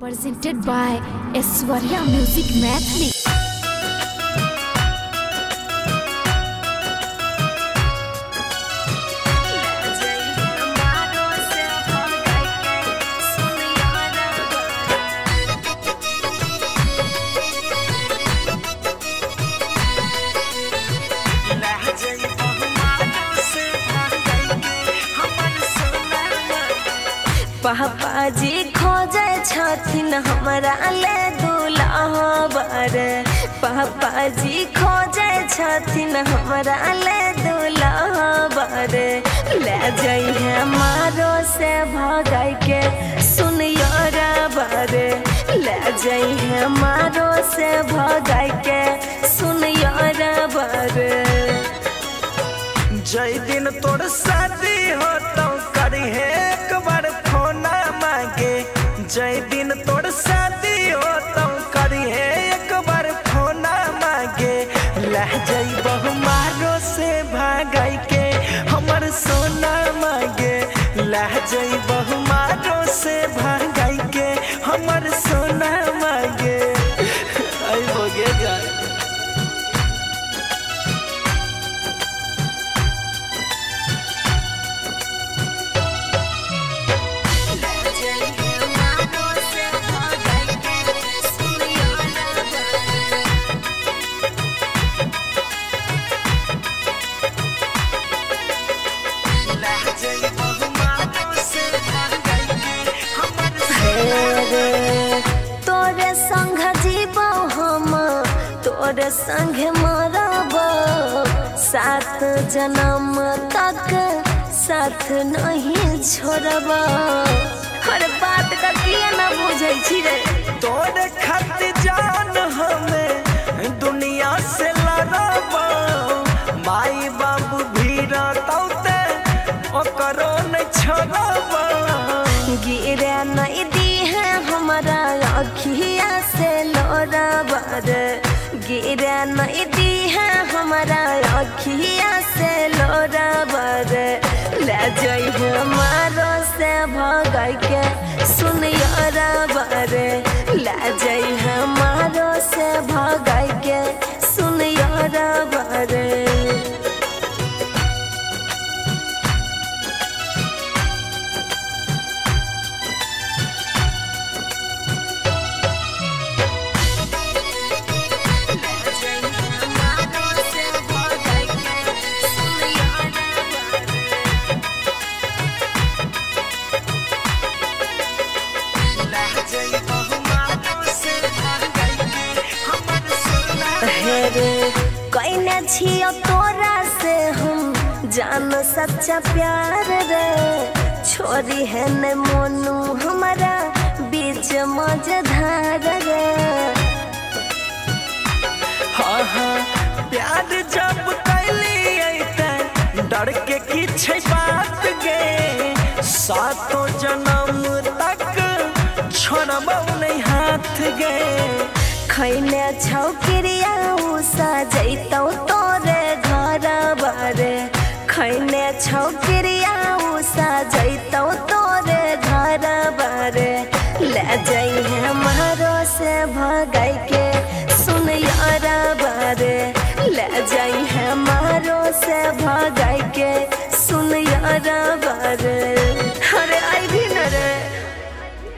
Presented by Aishwarya Music Mathli. पापा जी खोजे छथिन हमरा ले दुल्हा बर। पापा जी खोजे छथिन हमरा ले दुल्हा बर। ले जइहे मारो से भगाई के सुनियो बर। ले जइहे मारो से भगाई के सुनियो बर। जय दिन तोर शादी हो तो करिहे एक बार फोन मांगे। जय दिन तोर शादी हो तो करिहे एक बार फोन मांगे। लह जई बहु मारो से भागाई के हमर सोना मांगे। लह जई बहु मारो से भागाई के हमर सोना मांगे। आई बोगे जा तोरे संग जीवो हम तोरे संग मरब। सात जन्म तक साथ नहीं छोड़ब। हर बात का किया ना बुझै छी रे। तोरे खातिर जान हमें दुनिया से लड़ब। माई बाबू भी रहते ओकरो नहीं छोड़ब। गिरे नहीं दी है हमारा अखिया से लोराबर। गिरे नहीं दी है हमारा अखिया से लोराबर। ले जइहे मारो से भगाई के सुनियो बर। ले जइहे मारो से भगाई के सुनियो बर। कहने छियो तोरा से हम जान सच्चा प्यार रे। छोरी है न मोनू हमारा बीच मझधार रे। हाँ हाँ प्यार जब कैली डर के किछ बात गे। सातों जन्म तक छोड़ब नहीं हाथ गे। खैने छौ क्रिया सजैतौ तोरे घर बर। खैने छौ क्रिया सजैतौ तोरे घर बर। ले जइहे मारो से भगाई के सुनियो बर। ले जइहे मारो से भगाई के सुनियो बर।